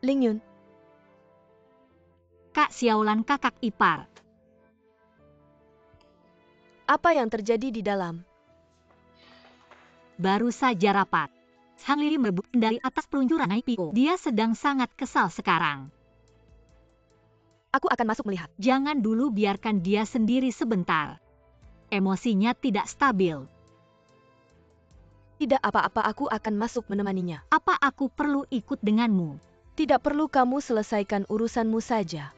Ling Yun. Kak Xiaolan kakak ipar. Apa yang terjadi di dalam? Baru saja rapat. Zhang Lili merebut dari atas peluncuran IPO. Dia sedang sangat kesal sekarang. Aku akan masuk melihat. Jangan dulu, biarkan dia sendiri sebentar. Emosinya tidak stabil. Tidak apa-apa, aku akan masuk menemaninya. Apa aku perlu ikut denganmu? Tidak perlu, kamu selesaikan urusanmu saja.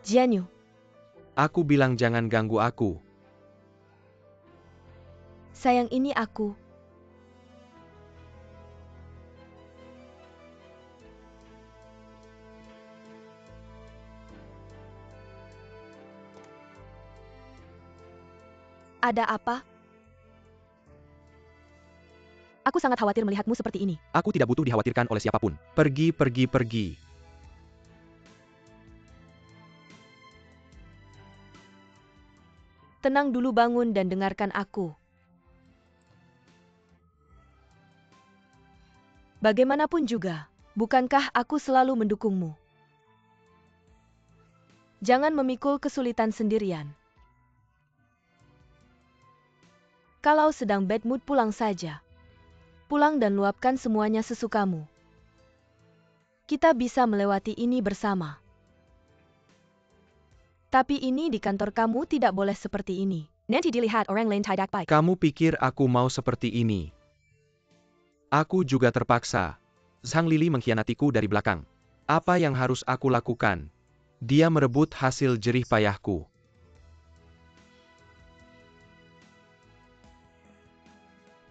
Jianyu. Aku bilang jangan ganggu aku. Sayang, ini aku. Ada apa? Aku sangat khawatir melihatmu seperti ini. Aku tidak butuh dikhawatirkan oleh siapapun. Pergi, pergi, pergi. Tenang dulu, bangun dan dengarkan aku. Bagaimanapun juga, bukankah aku selalu mendukungmu? Jangan memikul kesulitan sendirian. Kalau sedang bad mood, pulang saja. Pulang dan luapkan semuanya sesukamu. Kita bisa melewati ini bersama. Tapi ini di kantor kamu tidak boleh seperti ini. Nanti dilihat orang lain tidak baik. Kamu pikir aku mau seperti ini? Aku juga terpaksa. Zhang Lili mengkhianatiku dari belakang. Apa yang harus aku lakukan? Dia merebut hasil jerih payahku.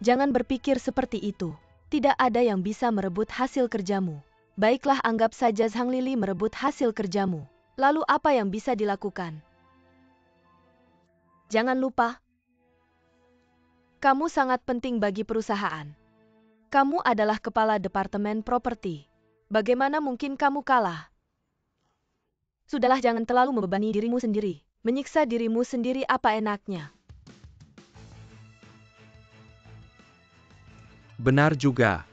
Jangan berpikir seperti itu. Tidak ada yang bisa merebut hasil kerjamu. Baiklah, anggap saja Zhang Lili merebut hasil kerjamu. Lalu apa yang bisa dilakukan? Jangan lupa, kamu sangat penting bagi perusahaan. Kamu adalah kepala departemen properti. Bagaimana mungkin kamu kalah? Sudahlah, jangan terlalu membebani dirimu sendiri. Menyiksa dirimu sendiri apa enaknya. Benar juga.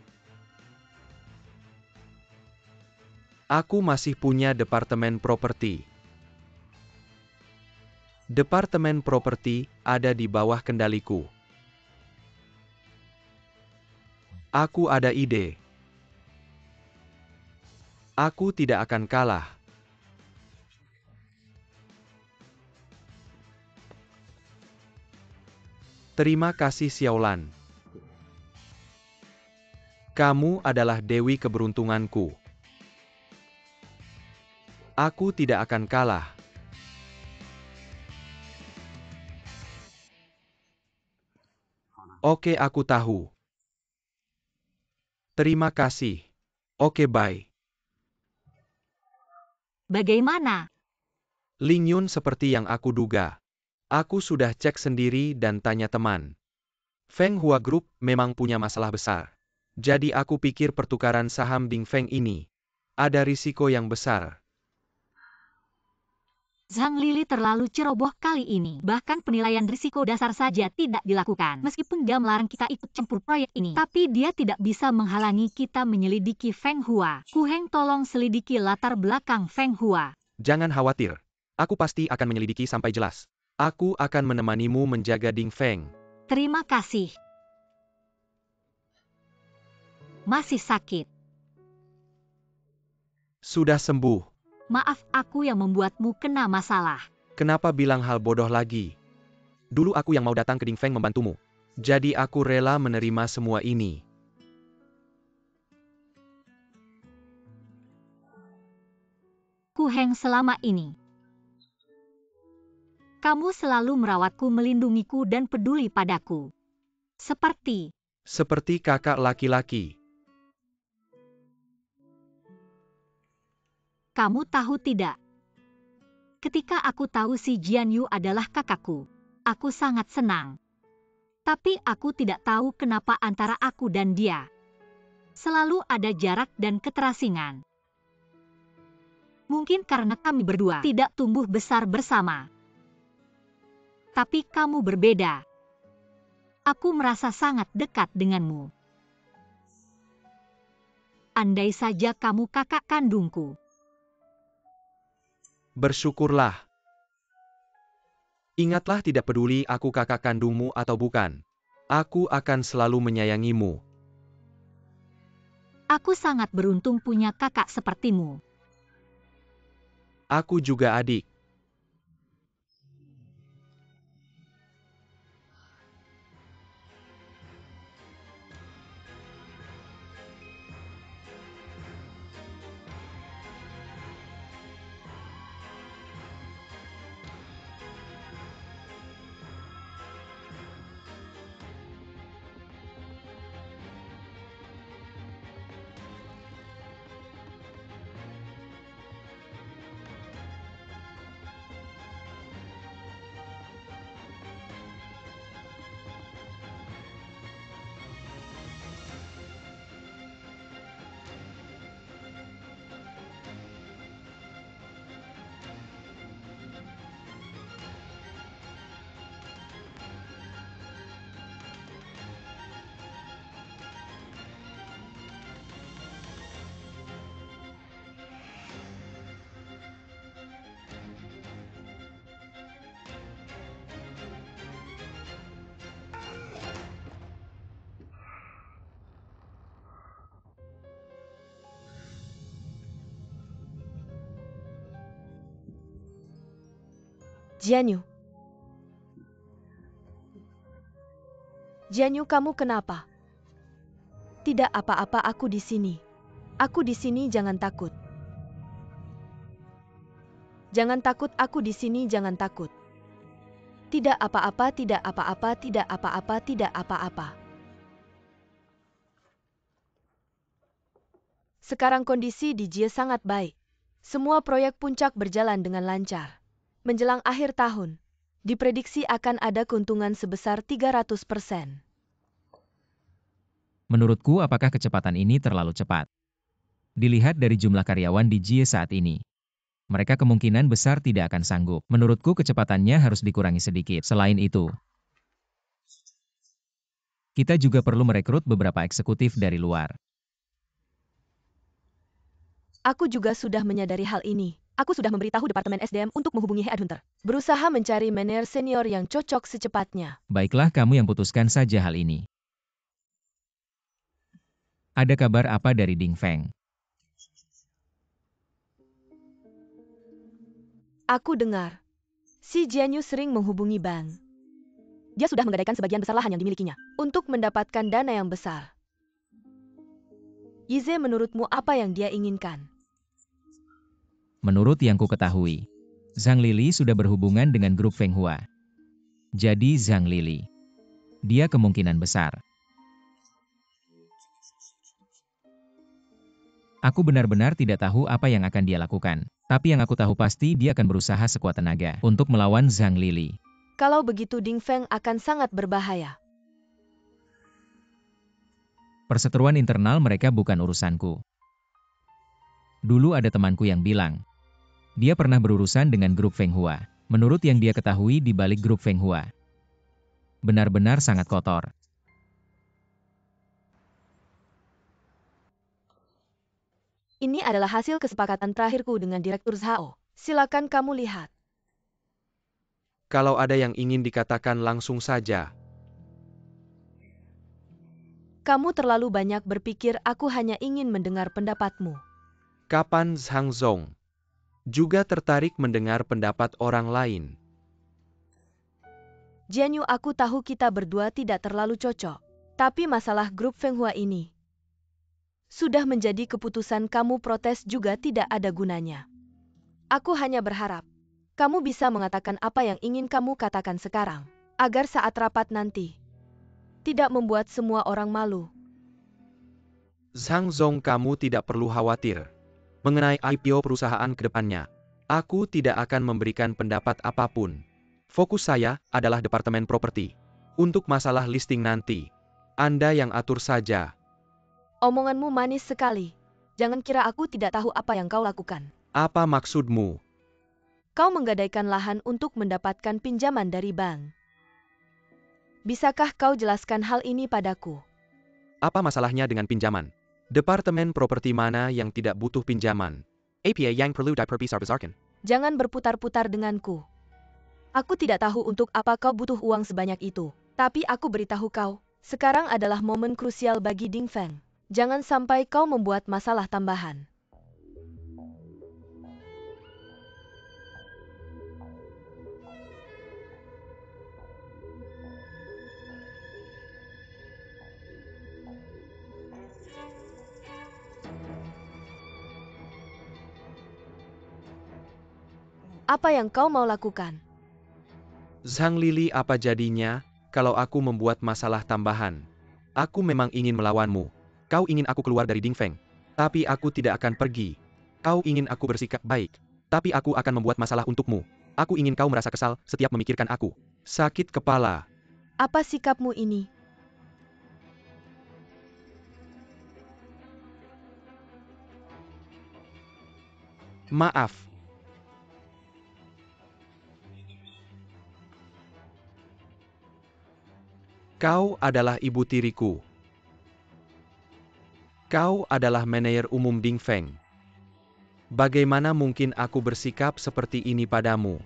Aku masih punya departemen properti. Departemen properti ada di bawah kendaliku. Aku ada ide. Aku tidak akan kalah. Terima kasih, Xiaolan. Kamu adalah dewi keberuntunganku. Aku tidak akan kalah. Oke, aku tahu. Terima kasih. Oke, bye. Bagaimana? Ling Yun seperti yang aku duga. Aku sudah cek sendiri dan tanya teman. Feng Hua Group memang punya masalah besar. Jadi aku pikir pertukaran saham Ding Feng ini ada risiko yang besar. Zhang Lili terlalu ceroboh kali ini. Bahkan penilaian risiko dasar saja tidak dilakukan. Meskipun dia melarang kita ikut campur proyek ini, tapi dia tidak bisa menghalangi kita menyelidiki Feng Hua. Ku Heng, tolong selidiki latar belakang Feng Hua. Jangan khawatir. Aku pasti akan menyelidiki sampai jelas. Aku akan menemanimu menjaga Ding Feng. Terima kasih. Masih sakit. Sudah sembuh. Maaf, aku yang membuatmu kena masalah. Kenapa bilang hal bodoh lagi? Dulu aku yang mau datang ke Ding Feng membantumu. Jadi aku rela menerima semua ini. Ku Heng, selama ini kamu selalu merawatku, melindungiku, dan peduli padaku. Seperti kakak laki-laki. Kamu tahu tidak? Ketika aku tahu si Jianyu adalah kakakku, aku sangat senang. Tapi aku tidak tahu kenapa antara aku dan dia selalu ada jarak dan keterasingan. Mungkin karena kami berdua tidak tumbuh besar bersama. Tapi kamu berbeda. Aku merasa sangat dekat denganmu. Andai saja kamu kakak kandungku. Bersyukurlah. Ingatlah, tidak peduli aku kakak kandungmu atau bukan. Aku akan selalu menyayangimu. Aku sangat beruntung punya kakak sepertimu. Aku juga, adik. Jianyu. Jianyu, kamu kenapa? Tidak apa-apa, aku di sini. Aku di sini, jangan takut. Jangan takut, aku di sini, jangan takut. Tidak apa-apa, tidak apa-apa, tidak apa-apa, tidak apa-apa. Sekarang kondisi di Jie sangat baik. Semua proyek puncak berjalan dengan lancar. Menjelang akhir tahun, diprediksi akan ada keuntungan sebesar 300%. Menurutku, apakah kecepatan ini terlalu cepat? Dilihat dari jumlah karyawan di Jie saat ini, mereka kemungkinan besar tidak akan sanggup. Menurutku kecepatannya harus dikurangi sedikit. Selain itu, kita juga perlu merekrut beberapa eksekutif dari luar. Aku juga sudah menyadari hal ini. Aku sudah memberitahu Departemen SDM untuk menghubungi Headhunter. Berusaha mencari manajer senior yang cocok secepatnya. Baiklah, kamu yang putuskan saja hal ini. Ada kabar apa dari Ding Feng? Aku dengar, si Jianyu sering menghubungi bank. Dia sudah menggadaikan sebagian besar lahan yang dimilikinya untuk mendapatkan dana yang besar. Yize, menurutmu apa yang dia inginkan? Menurut yang ku ketahui, Zhang Lili sudah berhubungan dengan grup Feng Hua. Jadi Zhang Lili, dia kemungkinan besar. Aku benar-benar tidak tahu apa yang akan dia lakukan. Tapi yang aku tahu pasti dia akan berusaha sekuat tenaga untuk melawan Zhang Lili. Kalau begitu Ding Feng akan sangat berbahaya. Perseteruan internal mereka bukan urusanku. Dulu ada temanku yang bilang, dia pernah berurusan dengan grup Feng Hua. Menurut yang dia ketahui di balik grup Feng Hua, benar-benar sangat kotor. Ini adalah hasil kesepakatan terakhirku dengan Direktur Zhao. Silakan kamu lihat. Kalau ada yang ingin dikatakan langsung saja. Kamu terlalu banyak berpikir, aku hanya ingin mendengar pendapatmu. Kapan Zhang Zong juga tertarik mendengar pendapat orang lain? Jianyu, aku tahu kita berdua tidak terlalu cocok. Tapi masalah grup Feng Hua ini sudah menjadi keputusan kamu, protes juga tidak ada gunanya. Aku hanya berharap kamu bisa mengatakan apa yang ingin kamu katakan sekarang, agar saat rapat nanti tidak membuat semua orang malu. Zhang Zong, kamu tidak perlu khawatir mengenai IPO perusahaan ke depannya. Aku tidak akan memberikan pendapat apapun. Fokus saya adalah departemen properti. Untuk masalah listing nanti, Anda yang atur saja. Omonganmu manis sekali. Jangan kira aku tidak tahu apa yang kau lakukan. Apa maksudmu? Kau menggadaikan lahan untuk mendapatkan pinjaman dari bank. Bisakah kau jelaskan hal ini padaku? Apa masalahnya dengan pinjaman? Departemen properti mana yang tidak butuh pinjaman? APA yang perlu diperbesar-besarkan. Jangan berputar-putar denganku. Aku tidak tahu untuk apa kau butuh uang sebanyak itu. Tapi aku beritahu kau, sekarang adalah momen krusial bagi Ding Feng. Jangan sampai kau membuat masalah tambahan. Apa yang kau mau lakukan? Zhang Lili, apa jadinya kalau aku membuat masalah tambahan? Aku memang ingin melawanmu. Kau ingin aku keluar dari Ding Feng. Tapi aku tidak akan pergi. Kau ingin aku bersikap baik. Tapi aku akan membuat masalah untukmu. Aku ingin kau merasa kesal setiap memikirkan aku. Sakit kepala. Apa sikapmu ini? Maaf. Kau adalah ibu tiriku. Kau adalah manajer umum Ding Feng. Bagaimana mungkin aku bersikap seperti ini padamu?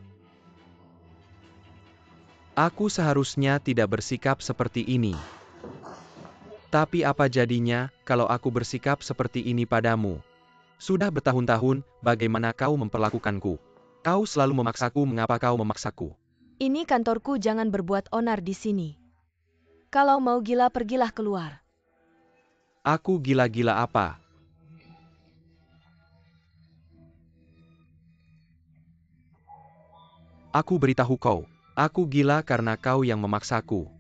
Aku seharusnya tidak bersikap seperti ini. Tapi apa jadinya kalau aku bersikap seperti ini padamu? Sudah bertahun-tahun, bagaimana kau memperlakukanku? Kau selalu memaksaku, mengapa kau memaksaku? Ini kantorku, jangan berbuat onar di sini. Kalau mau gila, pergilah keluar. Aku gila-gila apa? Aku beritahu kau, aku gila karena kau yang memaksaku.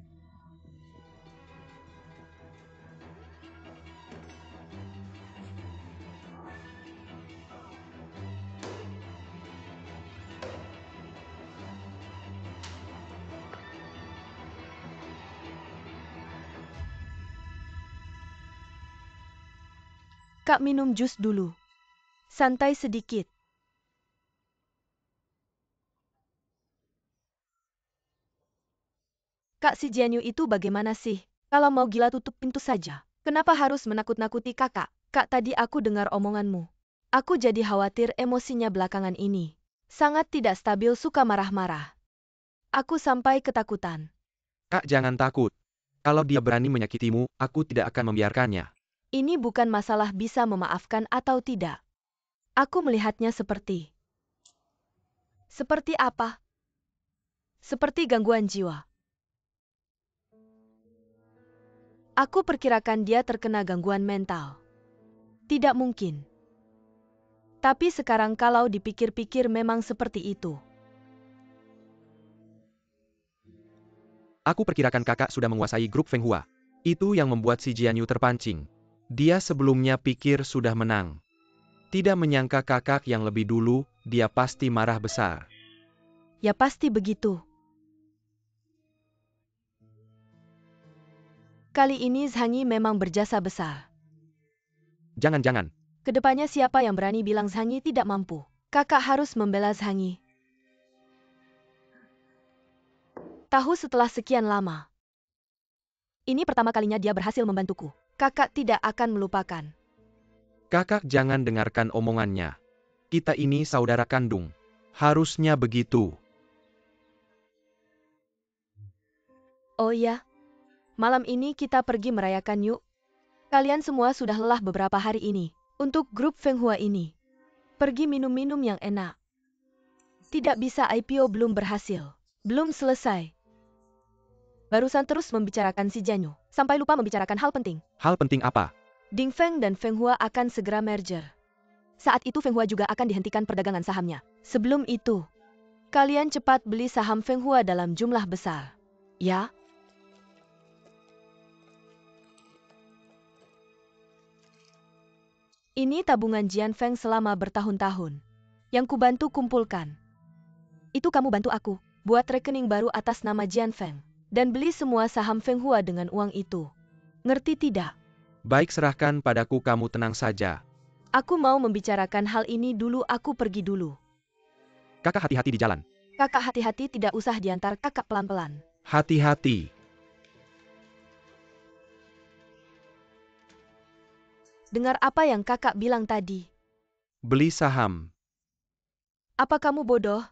Kak, minum jus dulu. Santai sedikit. Kak, si Jianyu itu bagaimana sih? Kalau mau gila, tutup pintu saja. Kenapa harus menakut-nakuti kakak? Kak, tadi aku dengar omonganmu. Aku jadi khawatir emosinya belakangan ini. Sangat tidak stabil, suka marah-marah. Aku sampai ketakutan. Kak, jangan takut. Kalau dia berani menyakitimu, aku tidak akan membiarkannya. Ini bukan masalah bisa memaafkan atau tidak. Aku melihatnya seperti apa? Seperti gangguan jiwa. Aku perkirakan dia terkena gangguan mental. Tidak mungkin. Tapi sekarang kalau dipikir-pikir memang seperti itu. Aku perkirakan kakak sudah menguasai grup Feng Hua. Itu yang membuat si Jianyu terpancing. Dia sebelumnya pikir sudah menang. Tidak menyangka kakak yang lebih dulu, dia pasti marah besar. Ya pasti begitu. Kali ini Zhangi memang berjasa besar. Jangan-jangan. Kedepannya siapa yang berani bilang Zhangi tidak mampu? Kakak harus membela Zhangi. Tahu setelah sekian lama. Ini pertama kalinya dia berhasil membantuku. Kakak tidak akan melupakan. Kakak jangan dengarkan omongannya. Kita ini saudara kandung. Harusnya begitu. Oh ya? Malam ini kita pergi merayakan yuk. Kalian semua sudah lelah beberapa hari ini. Untuk grup Feng Hua ini. Pergi minum-minum yang enak. Tidak bisa, IPO belum berhasil. Belum selesai. Barusan terus membicarakan si Jianyu, sampai lupa membicarakan hal penting. Hal penting apa? Ding Feng dan Feng Hua akan segera merger. Saat itu Feng Hua juga akan dihentikan perdagangan sahamnya. Sebelum itu, kalian cepat beli saham Feng Hua dalam jumlah besar. Ya? Ini tabungan Jian Feng selama bertahun-tahun. Yang kubantu kumpulkan. Itu kamu bantu aku. buat rekening baru atas nama Jian Feng, dan beli semua saham Feng Hua dengan uang itu. Ngerti tidak? Baik, serahkan padaku, kamu tenang saja. Aku mau membicarakan hal ini dulu, aku pergi dulu. Kakak hati-hati di jalan. Kakak hati-hati, tidak usah diantar kakak pelan-pelan. Hati-hati. Dengar apa yang kakak bilang tadi. Beli saham. Apa kamu bodoh?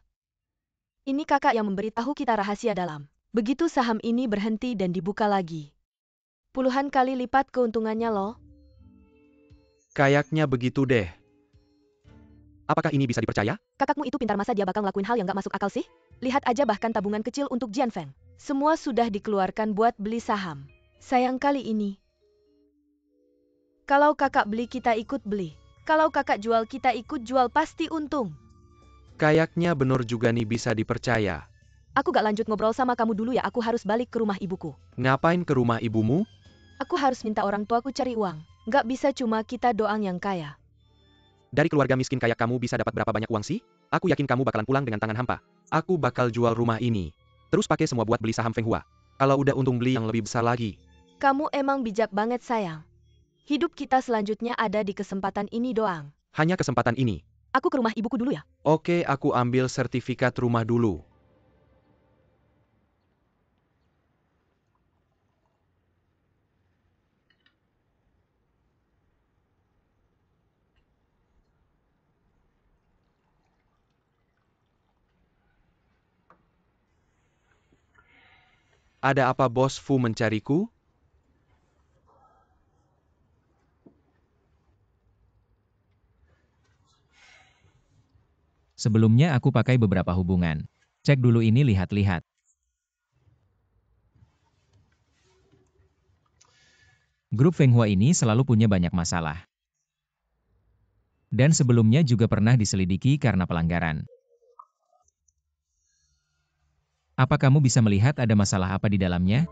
Ini kakak yang memberitahu kita rahasia dalam. Begitu saham ini berhenti dan dibuka lagi. Puluhan kali lipat keuntungannya loh. Kayaknya begitu deh. Apakah ini bisa dipercaya? Kakakmu itu pintar, masa dia bakal ngelakuin hal yang gak masuk akal sih? Lihat aja bahkan tabungan kecil untuk Jian Feng. Semua sudah dikeluarkan buat beli saham. Sayang kali ini. Kalau kakak beli kita ikut beli. Kalau kakak jual kita ikut jual, pasti untung. Kayaknya bener juga nih, bisa dipercaya. Aku gak lanjut ngobrol sama kamu dulu ya, aku harus balik ke rumah ibuku. Ngapain ke rumah ibumu? Aku harus minta orang tuaku cari uang. Gak bisa cuma kita doang yang kaya. Dari keluarga miskin kayak kamu bisa dapat berapa banyak uang sih? Aku yakin kamu bakalan pulang dengan tangan hampa. Aku bakal jual rumah ini. Terus pakai semua buat beli saham Feng Hua. Kalau udah untung beli yang lebih besar lagi. Kamu emang bijak banget sayang. Hidup kita selanjutnya ada di kesempatan ini doang. Hanya kesempatan ini. Aku ke rumah ibuku dulu ya. Oke, aku ambil sertifikat rumah dulu. Ada apa Bos Fu mencariku? Sebelumnya aku pakai beberapa hubungan. Cek dulu ini, lihat-lihat. Grup Feng Hua ini selalu punya banyak masalah. Dan sebelumnya juga pernah diselidiki karena pelanggaran. Apa kamu bisa melihat ada masalah apa di dalamnya?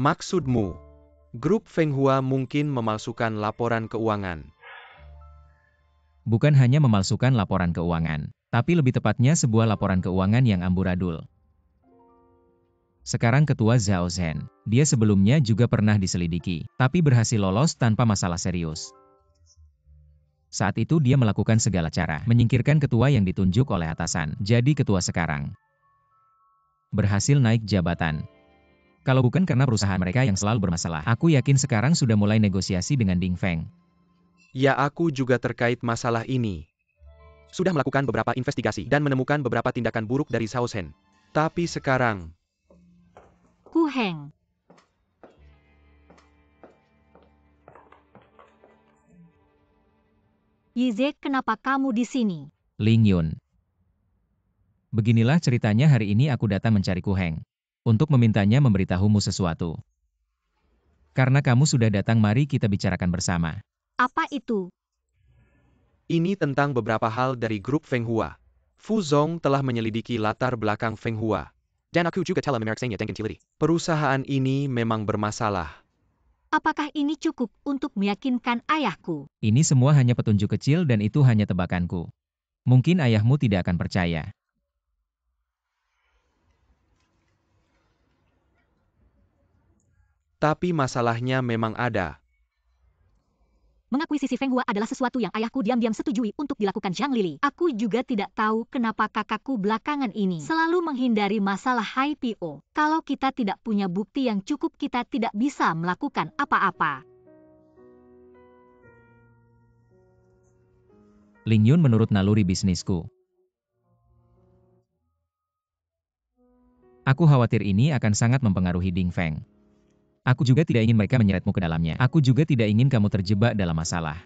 Maksudmu, grup Feng Hua mungkin memalsukan laporan keuangan. Bukan hanya memalsukan laporan keuangan, tapi lebih tepatnya sebuah laporan keuangan yang amburadul. Sekarang Ketua Zhao Zhen, dia sebelumnya juga pernah diselidiki, tapi berhasil lolos tanpa masalah serius. Saat itu dia melakukan segala cara, menyingkirkan ketua yang ditunjuk oleh atasan, jadi ketua sekarang. Berhasil naik jabatan. Kalau bukan karena perusahaan mereka yang selalu bermasalah, aku yakin sekarang sudah mulai negosiasi dengan Ding Feng. Ya, aku juga terkait masalah ini. Sudah melakukan beberapa investigasi dan menemukan beberapa tindakan buruk dari Zhao Zhen. Tapi sekarang, Ku Heng. Yize, kenapa kamu di sini? Ling Yun. Beginilah ceritanya, hari ini aku datang mencari Ku Heng. Untuk memintanya memberitahumu sesuatu. Karena kamu sudah datang, mari kita bicarakan bersama. Apa itu? ini tentang beberapa hal dari grup Feng Hua. Fu Zong telah menyelidiki latar belakang Feng Hua. Dan aku juga telah memeriksanya dengan teliti. Perusahaan ini memang bermasalah. Apakah ini cukup untuk meyakinkan ayahku? Ini semua hanya petunjuk kecil dan itu hanya tebakanku. Mungkin ayahmu tidak akan percaya. Tapi masalahnya memang ada. Mengakuisisi Feng Hua adalah sesuatu yang ayahku diam-diam setujui untuk dilakukan Zhang Lili. Aku juga tidak tahu kenapa kakakku belakangan ini selalu menghindari masalah IPO. Kalau kita tidak punya bukti yang cukup, kita tidak bisa melakukan apa-apa. Ling Yun menurut naluri bisnisku. Aku khawatir ini akan sangat mempengaruhi Ding Feng. Aku juga tidak ingin mereka menyeretmu ke dalamnya. Aku juga tidak ingin kamu terjebak dalam masalah.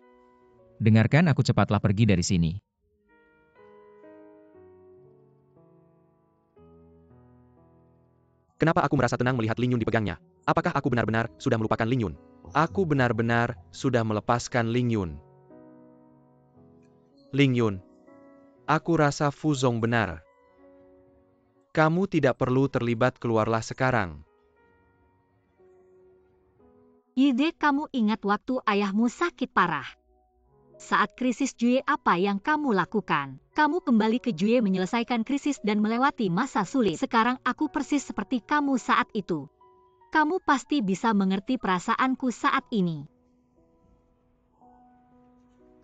Dengarkan aku, cepatlah pergi dari sini. Kenapa aku merasa tenang melihat Ling Yun dipegangnya? Apakah aku benar-benar sudah melupakan Ling Yun? Aku benar-benar sudah melepaskan Ling Yun. Ling Yun, aku rasa Fu Zong benar. Kamu tidak perlu terlibat, keluarlah sekarang. Yide, kamu ingat waktu ayahmu sakit parah? Saat krisis Jue, apa yang kamu lakukan? Kamu kembali ke Jue menyelesaikan krisis dan melewati masa sulit. Sekarang aku persis seperti kamu saat itu. Kamu pasti bisa mengerti perasaanku saat ini.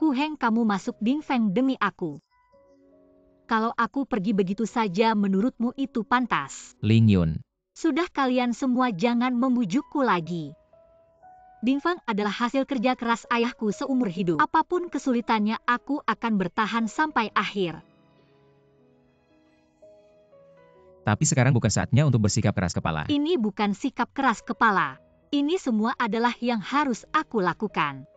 Ku Heng, kamu masuk Dingfeng demi aku. Kalau aku pergi begitu saja, menurutmu itu pantas? Ling Yun. Sudah, kalian semua jangan membujukku lagi. Dingfeng adalah hasil kerja keras ayahku seumur hidup. Apapun kesulitannya, aku akan bertahan sampai akhir. Tapi sekarang bukan saatnya untuk bersikap keras kepala. Ini bukan sikap keras kepala. Ini semua adalah yang harus aku lakukan.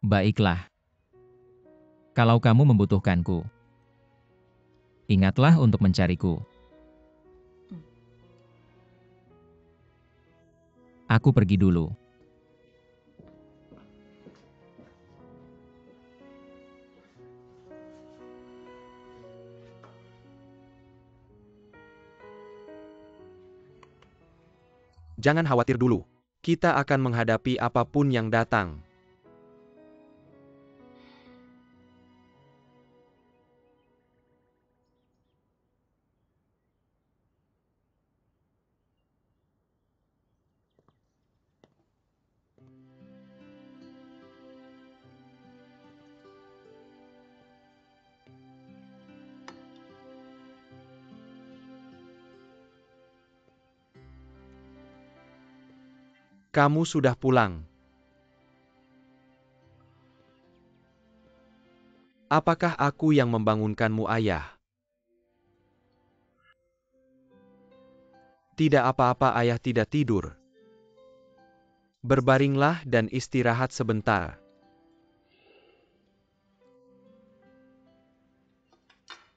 Baiklah. Kalau kamu membutuhkanku, ingatlah untuk mencariku. Aku pergi dulu. Jangan khawatir dulu. Kita akan menghadapi apapun yang datang. Kamu sudah pulang. Apakah aku yang membangunkanmu, ayah? Tidak apa-apa, ayah tidak tidur. Berbaringlah dan istirahat sebentar.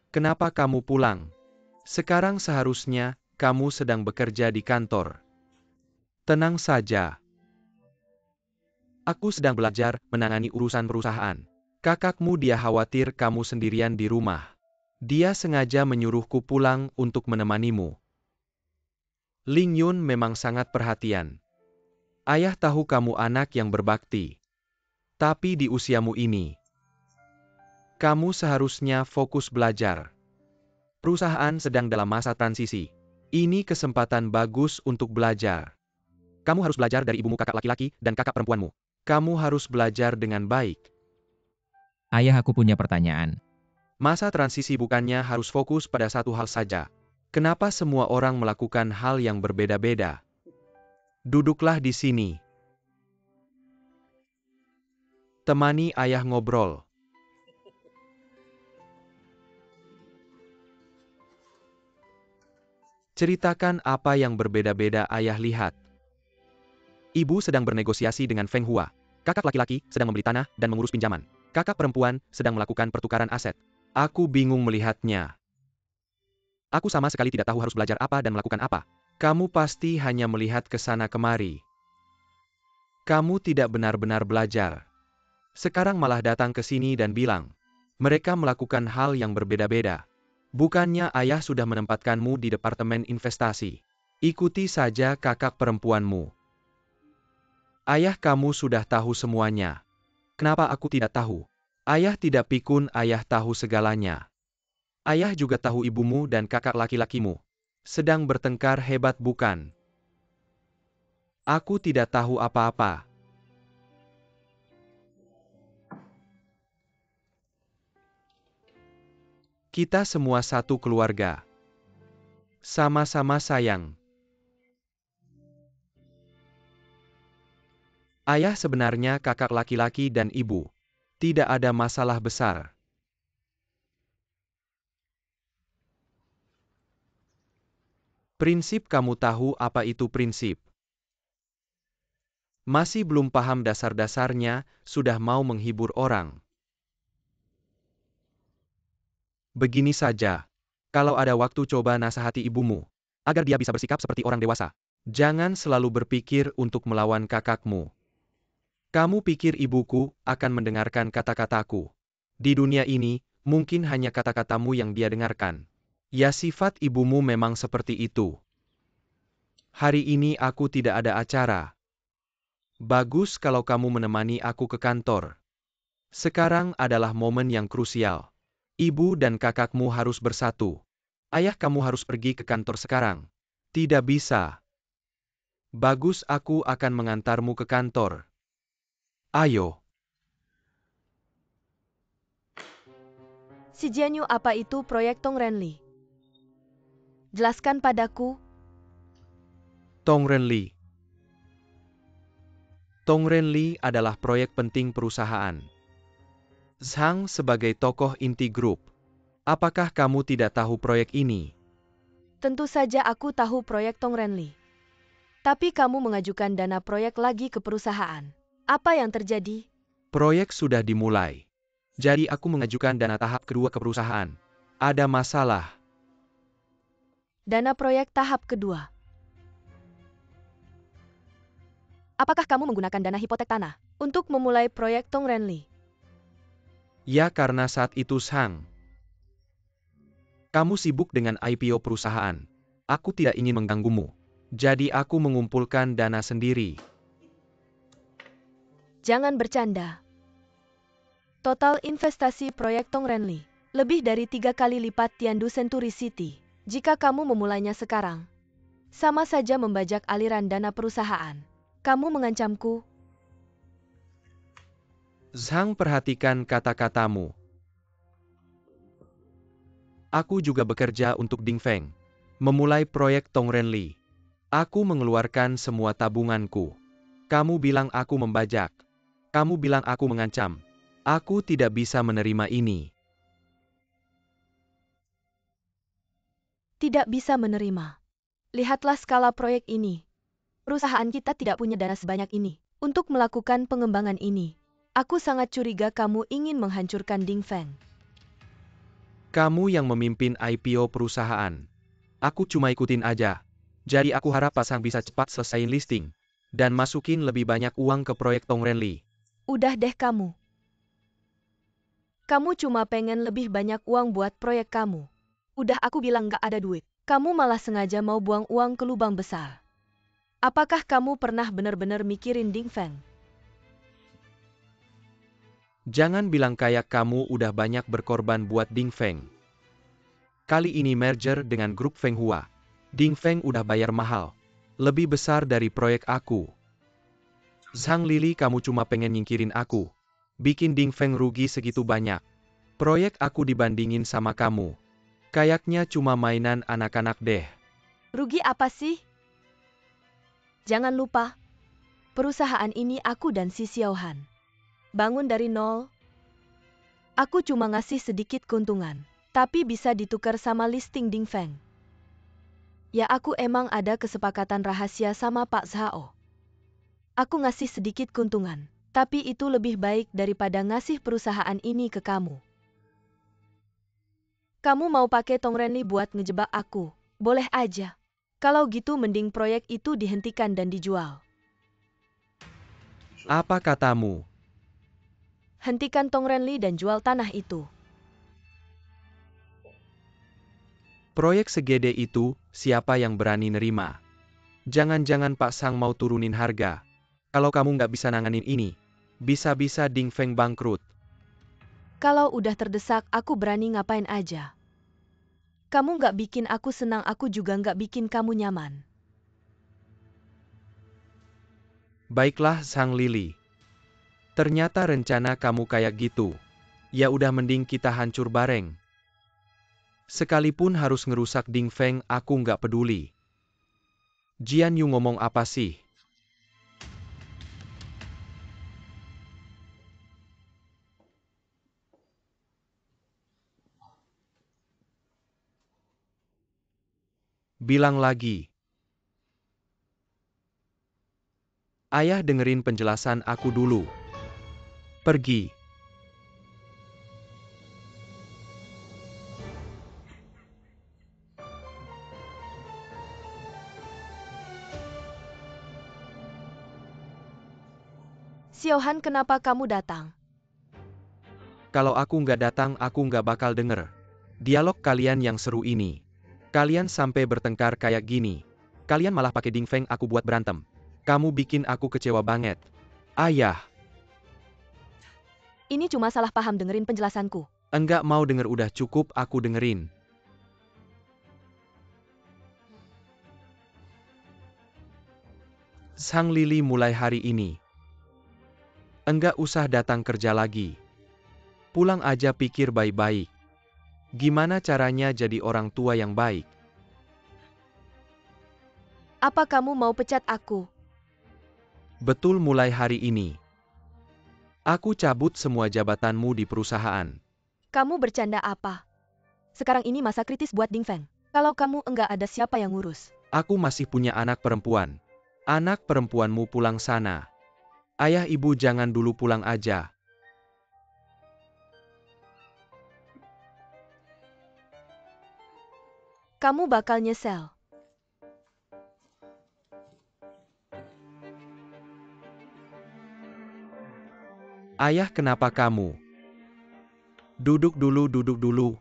Kenapa kamu pulang? Sekarang seharusnya kamu sedang bekerja di kantor. Tenang saja. Aku sedang belajar menangani urusan perusahaan. Kakakmu dia khawatir kamu sendirian di rumah. Dia sengaja menyuruhku pulang untuk menemanimu. Ling Yun memang sangat perhatian. Ayah tahu kamu anak yang berbakti. Tapi di usiamu ini, kamu seharusnya fokus belajar. Perusahaan sedang dalam masa transisi. Ini kesempatan bagus untuk belajar. Kamu harus belajar dari ibumu, kakak laki-laki, dan kakak perempuanmu. Kamu harus belajar dengan baik. Ayah, aku punya pertanyaan. Masa transisi bukannya harus fokus pada satu hal saja. Kenapa semua orang melakukan hal yang berbeda-beda? Duduklah di sini. Temani ayah ngobrol. Ceritakan apa yang berbeda-beda ayah lihat. Ibu sedang bernegosiasi dengan Feng Hua. Kakak laki-laki sedang membeli tanah dan mengurus pinjaman. Kakak perempuan sedang melakukan pertukaran aset. Aku bingung melihatnya. Aku sama sekali tidak tahu harus belajar apa dan melakukan apa. Kamu pasti hanya melihat ke sana kemari. Kamu tidak benar-benar belajar. Sekarang malah datang ke sini dan bilang, mereka melakukan hal yang berbeda-beda. Bukannya ayah sudah menempatkanmu di departemen investasi. Ikuti saja kakak perempuanmu. Ayah, kamu sudah tahu semuanya. Kenapa aku tidak tahu? Ayah tidak pikun, ayah tahu segalanya. Ayah juga tahu ibumu dan kakak laki-lakimu sedang bertengkar hebat, bukan? Aku tidak tahu apa-apa. Kita semua satu keluarga. Sama-sama sayang. Ayah sebenarnya kakak laki-laki dan ibu. Tidak ada masalah besar. Prinsip, kamu tahu apa itu prinsip? Masih belum paham dasar-dasarnya, sudah mau menghibur orang. Begini saja. Kalau ada waktu, coba nasihati ibumu, agar dia bisa bersikap seperti orang dewasa. Jangan selalu berpikir untuk melawan kakakmu. Kamu pikir ibuku akan mendengarkan kata-kataku? Di dunia ini, mungkin hanya kata-katamu yang dia dengarkan. Ya, sifat ibumu memang seperti itu. Hari ini aku tidak ada acara. Bagus kalau kamu menemani aku ke kantor. Sekarang adalah momen yang krusial. Ibu dan kakakmu harus bersatu. Ayah kamu harus pergi ke kantor sekarang. Tidak bisa. Bagus, aku akan mengantarmu ke kantor. Ayo. Si Jianyu, apa itu proyek Tong Renli? Jelaskan padaku. Tong Renli. Tong Renli adalah proyek penting perusahaan. Zhang sebagai tokoh inti grup. Apakah kamu tidak tahu proyek ini? Tentu saja aku tahu proyek Tong Renli. Tapi kamu mengajukan dana proyek lagi ke perusahaan. Apa yang terjadi? Proyek sudah dimulai. Jadi aku mengajukan dana tahap kedua ke perusahaan. Ada masalah. Dana proyek tahap kedua. Apakah kamu menggunakan dana hipotek tanah untuk memulai proyek Tong Renli? Ya, karena saat itu Zhang. Kamu sibuk dengan IPO perusahaan. Aku tidak ingin mengganggumu. Jadi aku mengumpulkan dana sendiri. Jangan bercanda. Total investasi proyek Tong Renli lebih dari 3 kali lipat Tiandu Century City. Jika kamu memulainya sekarang, sama saja membajak aliran dana perusahaan. Kamu mengancamku. Zhang, perhatikan kata-katamu. Aku juga bekerja untuk Ding Feng. Memulai proyek Tong Renli. Aku mengeluarkan semua tabunganku. Kamu bilang aku membajak. Kamu bilang aku mengancam. Aku tidak bisa menerima ini. Tidak bisa menerima. Lihatlah skala proyek ini. Perusahaan kita tidak punya dana sebanyak ini untuk melakukan pengembangan ini. Aku sangat curiga kamu ingin menghancurkan Ding Feng. Kamu yang memimpin IPO perusahaan. Aku cuma ikutin aja. Jadi aku harap Pasang bisa cepat selesaiin listing. Dan masukin lebih banyak uang ke proyek Tong Renli. Udah deh kamu. Kamu cuma pengen lebih banyak uang buat proyek kamu. Udah aku bilang gak ada duit. Kamu malah sengaja mau buang uang ke lubang besar. Apakah kamu pernah benar-benar mikirin Ding Feng? Jangan bilang kayak kamu udah banyak berkorban buat Ding Feng. Kali ini merger dengan grup Feng Hua. Ding Feng udah bayar mahal. Lebih besar dari proyek aku. Zhang Lili, kamu cuma pengen nyingkirin aku. Bikin Ding Feng rugi segitu banyak. Proyek aku dibandingin sama kamu. Kayaknya cuma mainan anak-anak deh. Rugi apa sih? Jangan lupa, perusahaan ini aku dan si Xiaohan bangun dari nol. Aku cuma ngasih sedikit keuntungan, tapi bisa ditukar sama listing Ding Feng. Ya, aku emang ada kesepakatan rahasia sama Pak Zhao. Aku ngasih sedikit keuntungan, tapi itu lebih baik daripada ngasih perusahaan ini ke kamu. Kamu mau pakai Tong Renli buat ngejebak aku? Boleh aja. Kalau gitu mending proyek itu dihentikan dan dijual. Apa katamu? Hentikan Tong Renli dan jual tanah itu. Proyek segede itu, siapa yang berani nerima? Jangan-jangan Pak Sang mau turunin harga. Kalau kamu nggak bisa nanganin ini, bisa-bisa Ding Feng bangkrut. Kalau udah terdesak, aku berani ngapain aja. Kamu nggak bikin aku senang, aku juga nggak bikin kamu nyaman. Baiklah Zhang Lili. Ternyata rencana kamu kayak gitu. Ya udah, mending kita hancur bareng. Sekalipun harus ngerusak Ding Feng, aku nggak peduli. Jian Yu ngomong apa sih? Bilang lagi. Ayah, dengerin penjelasan aku dulu. Pergi. Xiaohan, kenapa kamu datang? Kalau aku nggak datang, aku nggak bakal denger dialog kalian yang seru ini. Kalian sampai bertengkar kayak gini. Kalian malah pakai Ding Feng aku buat berantem. Kamu bikin aku kecewa banget. Ayah, Ini cuma salah paham, dengerin penjelasanku. enggak mau denger, udah cukup aku dengerin. Sang Lili mulai hari ini. Enggak usah datang kerja lagi. Pulang aja, pikir baik-baik. Gimana caranya jadi orang tua yang baik? Apa kamu mau pecat aku? Betul, mulai hari ini. Aku cabut semua jabatanmu di perusahaan. Kamu bercanda apa? Sekarang ini masa kritis buat Ding Feng. Kalau kamu enggak ada, siapa yang ngurus? Aku masih punya anak perempuan. Anak perempuanmu pulang sana. Ayah ibu jangan dulu, pulang aja. Kamu bakal nyesel. Ayah, kenapa kamu? Duduk dulu, duduk dulu.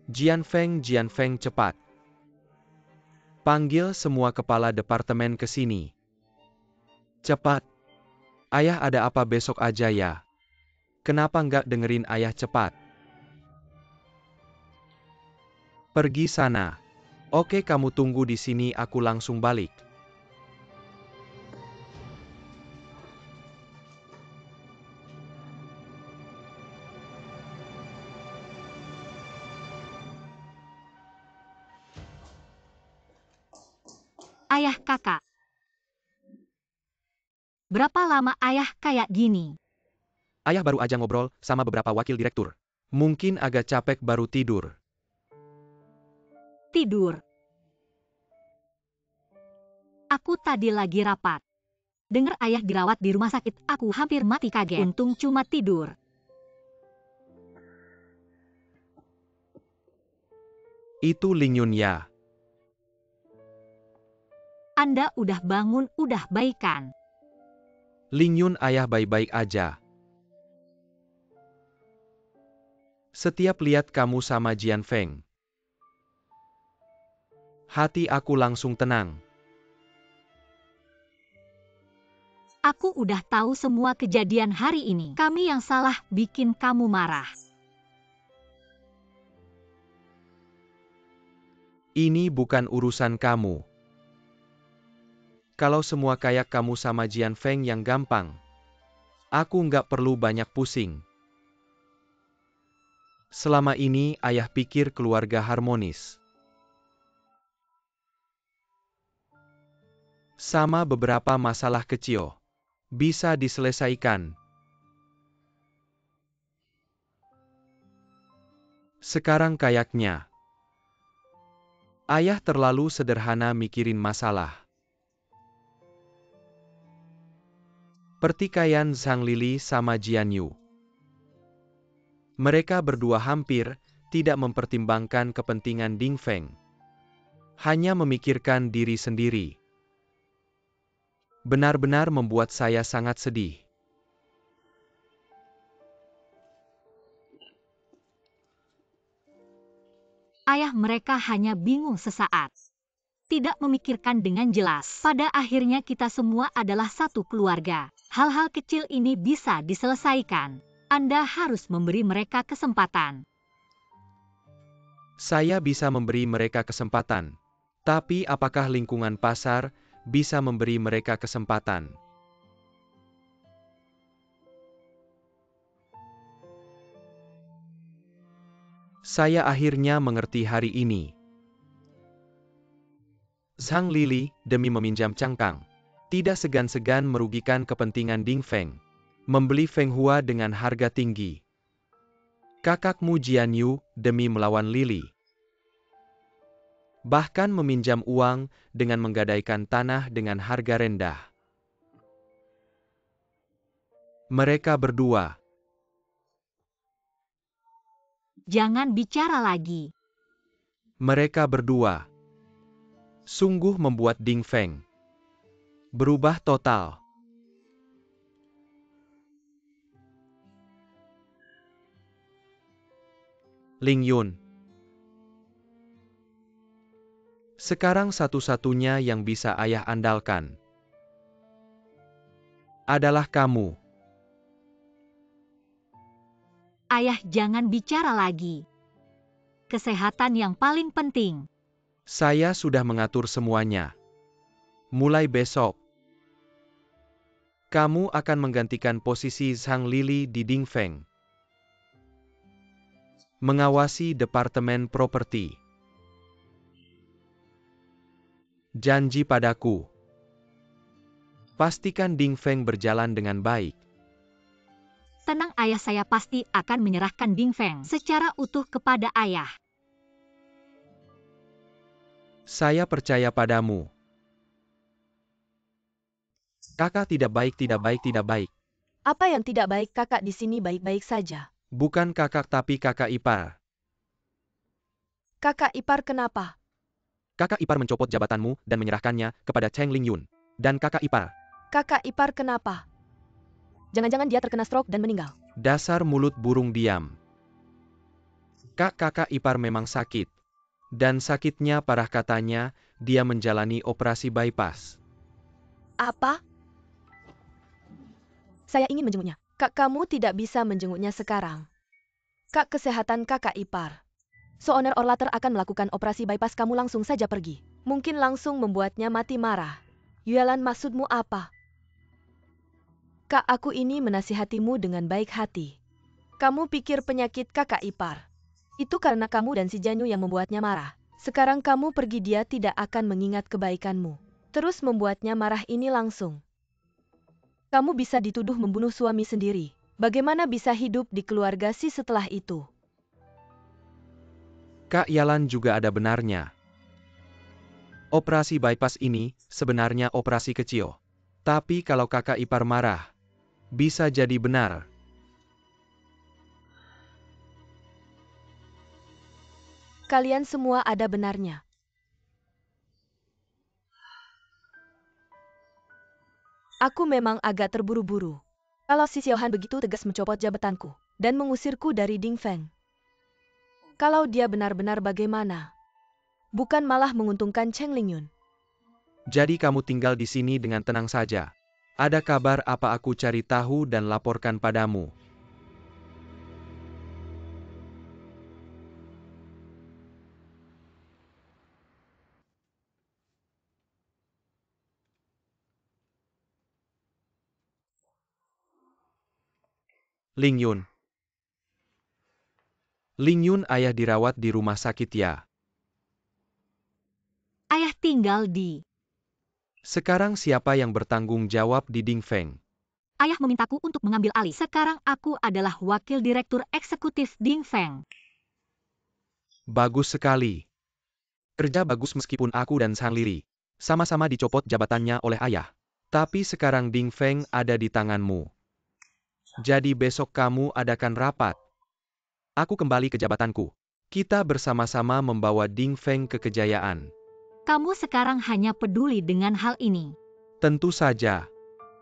Jian Feng, cepat. Panggil semua kepala departemen ke sini. Cepat. Ayah ada apa besok aja ya? Kenapa nggak dengerin ayah, cepat? Pergi sana. Oke, kamu tunggu di sini, aku langsung balik. Ayah kakak. Berapa lama ayah kayak gini? Ayah baru aja ngobrol sama beberapa wakil direktur. Mungkin agak capek, baru tidur. Tidur. Aku tadi lagi rapat. Dengar ayah dirawat di rumah sakit, aku hampir mati kaget. Untung cuma tidur. Itu Ling Yun ya. Anda udah bangun, udah baikan. Ling Yun, ayah baik-baik aja. Setiap lihat kamu sama Jian Feng, hati aku langsung tenang. Aku udah tahu semua kejadian hari ini. Kami yang salah bikin kamu marah. Ini bukan urusan kamu. Kalau semua kayak kamu sama Jian Feng yang gampang, aku nggak perlu banyak pusing. Selama ini ayah pikir keluarga harmonis. Sama beberapa masalah kecil bisa diselesaikan. Sekarang kayaknya ayah terlalu sederhana mikirin masalah. Pertikaian Zhang Lili sama Jian Yu. Mereka berdua hampir tidak mempertimbangkan kepentingan Ding Feng. Hanya memikirkan diri sendiri. Benar-benar membuat saya sangat sedih. Ayah mereka hanya bingung sesaat. Tidak memikirkan dengan jelas. Pada akhirnya kita semua adalah satu keluarga. Hal-hal kecil ini bisa diselesaikan. Anda harus memberi mereka kesempatan. Saya bisa memberi mereka kesempatan. Tapi apakah lingkungan pasar bisa memberi mereka kesempatan? Saya akhirnya mengerti hari ini. Zhang Lili, demi meminjam cangkang, tidak segan-segan merugikan kepentingan Ding Feng. Membeli Feng Hua dengan harga tinggi. Kakakmu Jian Yu, demi melawan Lili. Bahkan meminjam uang dengan menggadaikan tanah dengan harga rendah. Mereka berdua. Jangan bicara lagi. Mereka berdua. Sungguh membuat Ding Feng berubah total. Ling Yun. Sekarang satu-satunya yang bisa ayah andalkan adalah kamu. Ayah, jangan bicara lagi. Kesehatan yang paling penting. Saya sudah mengatur semuanya. Mulai besok, kamu akan menggantikan posisi Zhang Lili di Dingfeng. Mengawasi Departemen Properti. Janji padaku. Pastikan Dingfeng berjalan dengan baik. Tenang ayah, saya pasti akan menyerahkan Dingfeng secara utuh kepada ayah. Saya percaya padamu. Kakak tidak baik, tidak baik, tidak baik. Apa yang tidak baik? Kakak di sini baik-baik saja. Bukan kakak tapi kakak ipar. Kakak ipar kenapa? Kakak ipar mencopot jabatanmu dan menyerahkannya kepada Cheng Ling Yun. Dan kakak ipar. Kakak ipar kenapa? Jangan-jangan dia terkena stroke dan meninggal. Dasar mulut burung diam. Kakak ipar memang sakit. Dan sakitnya parah, katanya dia menjalani operasi bypass. Apa? Saya ingin menjenguknya. Kak, kamu tidak bisa menjenguknya sekarang. Kak, kesehatan kakak ipar. Seoner Orlater akan melakukan operasi bypass, kamu langsung saja pergi. Mungkin langsung membuatnya mati marah. Yuelan, maksudmu apa? Kak, aku ini menasihatimu dengan baik hati. Kamu pikir penyakit kakak ipar itu karena kamu dan si Janyu yang membuatnya marah. Sekarang kamu pergi, dia tidak akan mengingat kebaikanmu. Terus membuatnya marah ini langsung. Kamu bisa dituduh membunuh suami sendiri. Bagaimana bisa hidup di keluarga si setelah itu? Kak Yalan juga ada benarnya. Operasi bypass ini sebenarnya operasi kecil. Tapi kalau kakak ipar marah, bisa jadi benar. Kalian semua ada benarnya. Aku memang agak terburu-buru. Kalau si Xiaohan begitu tegas mencopot jabatanku dan mengusirku dari Dingfeng. Kalau dia benar-benar bagaimana? Bukan malah menguntungkan Cheng Lingyun. Jadi kamu tinggal di sini dengan tenang saja. Ada kabar apa aku cari tahu dan laporkan padamu. Ling Yun. Ling Yun, ayah dirawat di rumah sakit ya. Ayah tinggal di... Sekarang siapa yang bertanggung jawab di Dingfeng? Ayah memintaku untuk mengambil alih. Sekarang aku adalah wakil direktur eksekutif Dingfeng. Bagus sekali. Kerja bagus meskipun aku dan Sang Liri sama-sama dicopot jabatannya oleh ayah. Tapi sekarang Dingfeng ada di tanganmu. Jadi besok kamu adakan rapat. Aku kembali ke jabatanku. Kita bersama-sama membawa Dingfeng ke kejayaan. Kamu sekarang hanya peduli dengan hal ini. Tentu saja.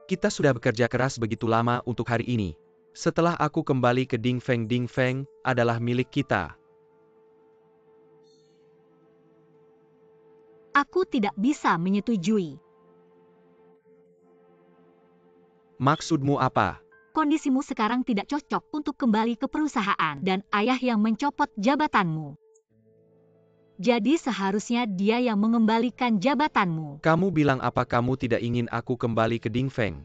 Kita sudah bekerja keras begitu lama untuk hari ini. Setelah aku kembali ke Dingfeng, Dingfeng adalah milik kita. Aku tidak bisa menyetujui. Maksudmu apa? Kondisimu sekarang tidak cocok untuk kembali ke perusahaan dan ayah yang mencopot jabatanmu. Jadi seharusnya dia yang mengembalikan jabatanmu. Kamu bilang apa? Kamu tidak ingin aku kembali ke Dingfeng?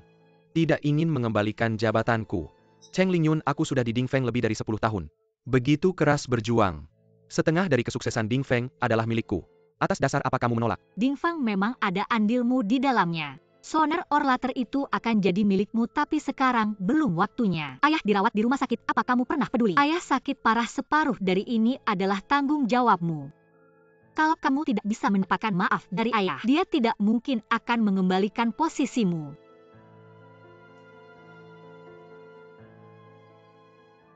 Tidak ingin mengembalikan jabatanku. Cheng Lingyun, aku sudah di Dingfeng lebih dari 10 tahun. Begitu keras berjuang. Setengah dari kesuksesan Dingfeng adalah milikku. Atas dasar apa kamu menolak? Dingfeng memang ada andilmu di dalamnya. Soner Orlater itu akan jadi milikmu, tapi sekarang belum waktunya. Ayah dirawat di rumah sakit, apa kamu pernah peduli? Ayah sakit parah, separuh dari ini adalah tanggung jawabmu. Kalau kamu tidak bisa mendapatkan maaf dari ayah, dia tidak mungkin akan mengembalikan posisimu.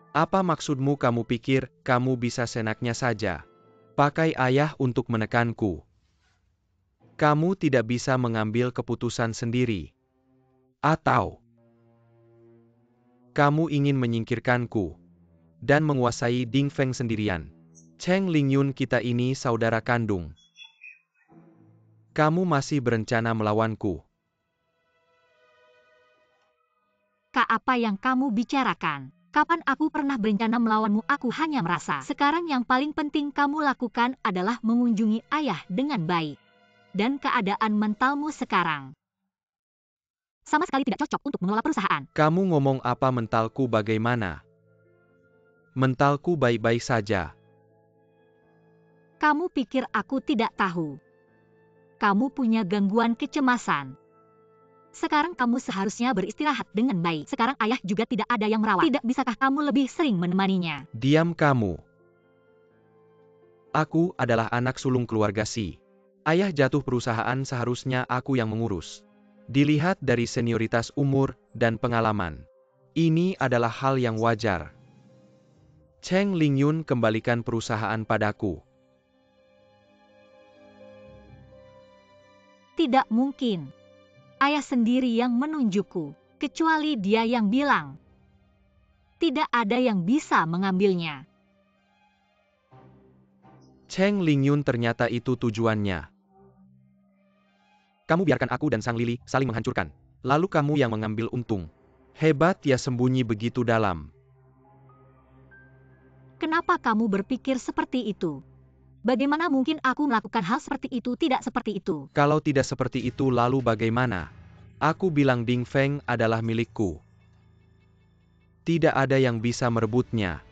Apa maksudmu? Kamu pikir kamu bisa senaknya saja pakai ayah untuk menekanku? Kamu tidak bisa mengambil keputusan sendiri. Atau kamu ingin menyingkirkanku dan menguasai Ding Feng sendirian. Cheng Lingyun, kita ini saudara kandung. Kamu masih berencana melawanku? Kak, apa yang kamu bicarakan? Kapan aku pernah berencana melawanmu? Aku hanya merasa sekarang yang paling penting kamu lakukan adalah mengunjungi ayah dengan baik. Dan keadaan mentalmu sekarang sama sekali tidak cocok untuk mengelola perusahaan. Kamu ngomong apa? Mentalku bagaimana? Mentalku baik-baik saja. Kamu pikir aku tidak tahu? Kamu punya gangguan kecemasan. Sekarang kamu seharusnya beristirahat dengan baik. Sekarang ayah juga tidak ada yang merawat. Tidak bisakah kamu lebih sering menemaninya? Diam kamu. Aku adalah anak sulung keluarga Si. Ayah jatuh perusahaan, seharusnya aku yang mengurus. Dilihat dari senioritas umur dan pengalaman, ini adalah hal yang wajar. Cheng Lingyun, kembalikan perusahaan padaku. Tidak mungkin. Ayah sendiri yang menunjukku, kecuali dia yang bilang. Tidak ada yang bisa mengambilnya. Cheng Lingyun, ternyata itu tujuannya. Kamu biarkan aku dan Sang Lili saling menghancurkan. Lalu kamu yang mengambil untung. Hebat ya, sembunyi begitu dalam. Kenapa kamu berpikir seperti itu? Bagaimana mungkin aku melakukan hal seperti itu? Tidak seperti itu. Kalau tidak seperti itu, lalu bagaimana? Aku bilang Ding Feng adalah milikku. Tidak ada yang bisa merebutnya.